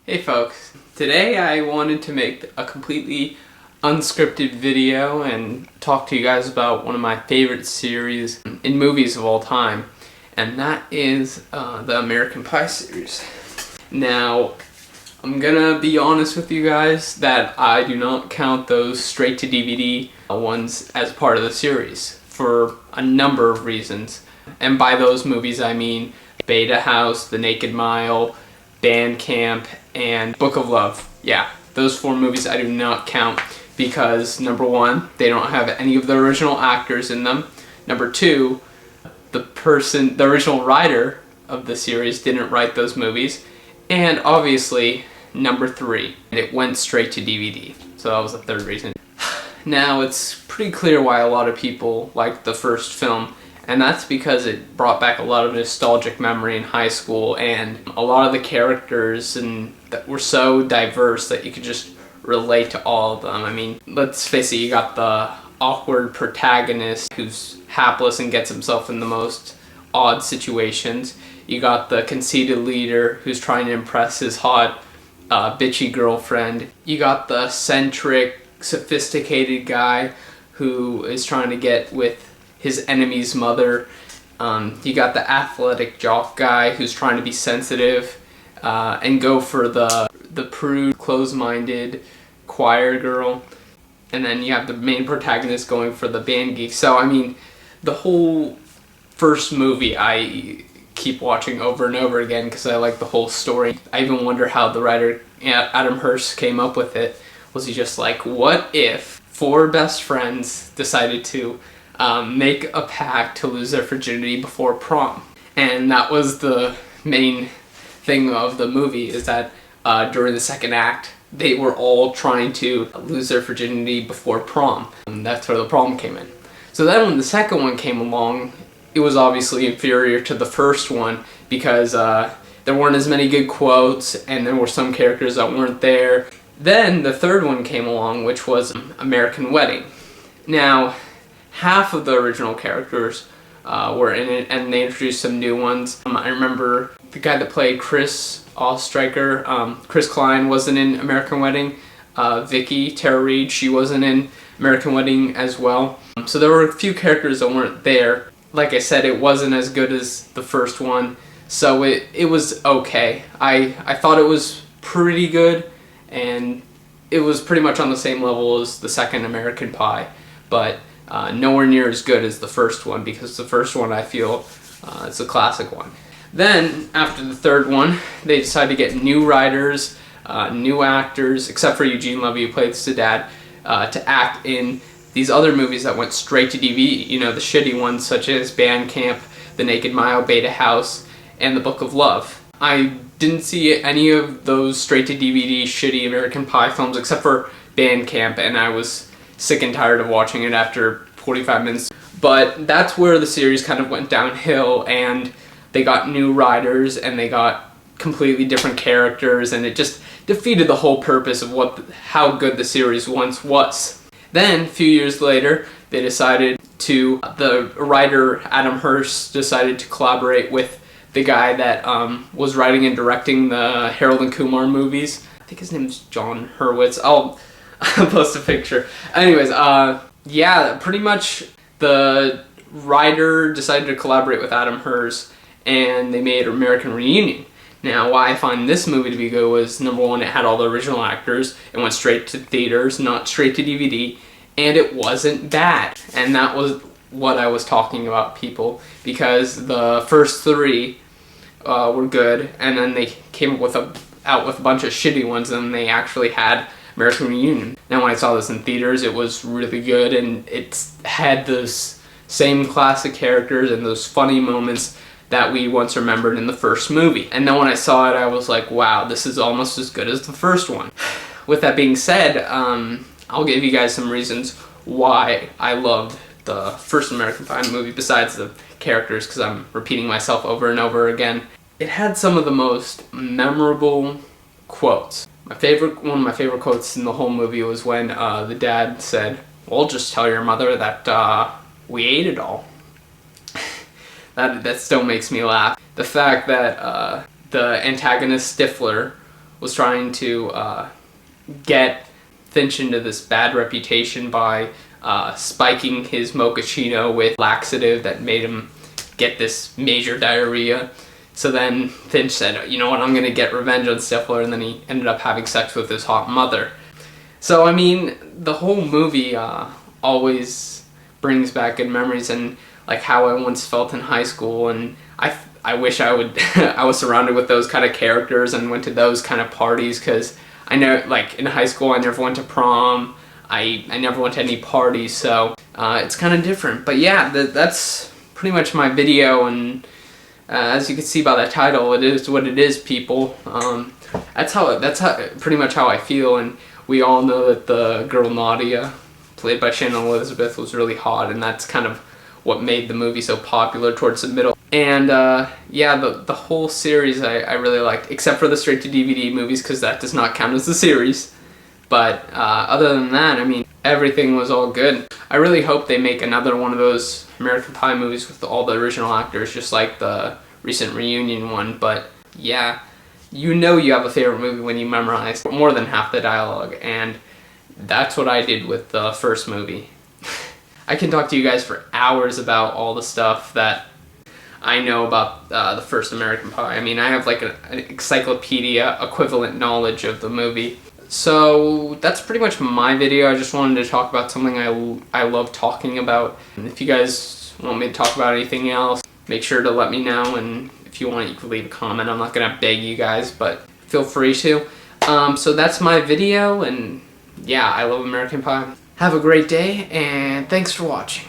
Hey folks, today I wanted to make a completely unscripted video and talk to you guys about one of my favorite series in movies of all time, and that is the American Pie series. Now, I'm gonna be honest with you guys that I do not count those straight to DVD ones as part of the series for a number of reasons. And by those movies I mean Beta House, The Naked Mile, Band Camp, and Book of Love. Yeah, those four movies I do not count because number one, they don't have any of the original actors in them. Number two, the original writer of the series didn't write those movies. And obviously, number three, it went straight to DVD. So that was the third reason. Now, it's pretty clear why a lot of people liked the first film, and that's because it brought back a lot of nostalgic memory in high school, and a lot of the characters that were so diverse that you could just relate to all of them. I mean, let's face it, you got the awkward protagonist who's hapless and gets himself in the most odd situations. You got the conceited leader who's trying to impress his hot, bitchy girlfriend. You got the eccentric, sophisticated guy who is trying to get with his enemy's mother. You got the athletic jock guy who's trying to be sensitive and go for the prude, close-minded choir girl. And then you have the main protagonist going for the band geek. So, I mean, the whole first movie I keep watching over and over again because I like the whole story. I even wonder how the writer, Adam Hirsch, came up with it. Was he just like, what if four best friends decided to make a pact to lose their virginity before prom? And that was the main thing of the movie, is that during the second act, they were all trying to lose their virginity before prom. And that's where the problem came in. So then when the second one came along, it was obviously inferior to the first one because there weren't as many good quotes and there were some characters that weren't there. Then the third one came along, which was American Wedding. Now, half of the original characters were in it, and they introduced some new ones. I remember the guy that played Chris Oestreicher, Chris Klein, wasn't in American Wedding. Vicky, Reid, she wasn't in American Wedding as well. So there were a few characters that weren't there. Like I said, it wasn't as good as the first one, so it was okay. I thought it was pretty good, and it was pretty much on the same level as the second American Pie, but nowhere near as good as the first one, because the first one I feel is a classic one. Then, after the third one, they decided to get new writers, new actors, except for Eugene, Levy, who plays the dad, to act in these other movies that went straight to DVD, you know, the shitty ones such as Band Camp, The Naked Mile, Beta House, and The Book of Love. I didn't see any of those straight to DVD shitty American Pie films except for Band Camp, and I was sick and tired of watching it after 45 minutes. But that's where the series kind of went downhill, and they got new writers and they got completely different characters, and it just defeated the whole purpose of how good the series once was. Then, a few years later, the writer Adam Hirsch decided to collaborate with the guy that was writing and directing the Harold and Kumar movies. I think his name's John Hurwitz. I'll post a picture. Anyways, yeah, pretty much the writer decided to collaborate with Adam Hirsch, and they made American Reunion. Now, why I find this movie to be good was, number one, it had all the original actors. It went straight to theaters, not straight to DVD, and it wasn't bad. And that was what I was talking about, people, because the first three were good, and then they came out with a bunch of shitty ones, and they actually had American Reunion. Now, when I saw this in theaters, it was really good, and it had those same classic characters and those funny moments that we once remembered in the first movie. And then when I saw it, I was like, wow, this is almost as good as the first one. With that being said, I'll give you guys some reasons why I loved the first American Pie movie besides the characters, because I'm repeating myself over and over again. It had some of the most memorable quotes. One of my favorite quotes in the whole movie was when the dad said, "Well, just tell your mother that we ate it all." That still makes me laugh. The fact that the antagonist Stifler was trying to get Finch into this bad reputation by spiking his mochaccino with laxative that made him get this major diarrhea. So then Finch said, you know what, I'm gonna get revenge on Stifler, and then he ended up having sex with his hot mother. So I mean, the whole movie always brings back good memories, and like how I once felt in high school, and I wish I would I was surrounded with those kind of characters and went to those kind of parties, because I know, like, in high school I never went to prom, I never went to any parties, so it's kind of different. But yeah, that's pretty much my video, and as you can see by the title, it is what it is, people. That's pretty much how I feel, and we all know that the girl Nadia, played by Shannon Elizabeth, was really hot, and that's kind of what made the movie so popular towards the middle. And yeah, the whole series I really liked, except for the straight-to-DVD movies, because that does not count as the series. But other than that, I mean, everything was all good. I really hope they make another one of those American Pie movies with all the original actors, just like the recent reunion one. But yeah, you know you have a favorite movie when you memorize more than half the dialogue, and that's what I did with the first movie. I can talk to you guys for hours about all the stuff that I know about the first American Pie. I mean, I have like an encyclopedia equivalent knowledge of the movie. So that's pretty much my video. I just wanted to talk about something I love talking about. And if you guys want me to talk about anything else, make sure to let me know. And if you want, you can leave a comment. I'm not gonna beg you guys, but feel free to. So that's my video, and yeah, I love American Pie. Have a great day, and thanks for watching.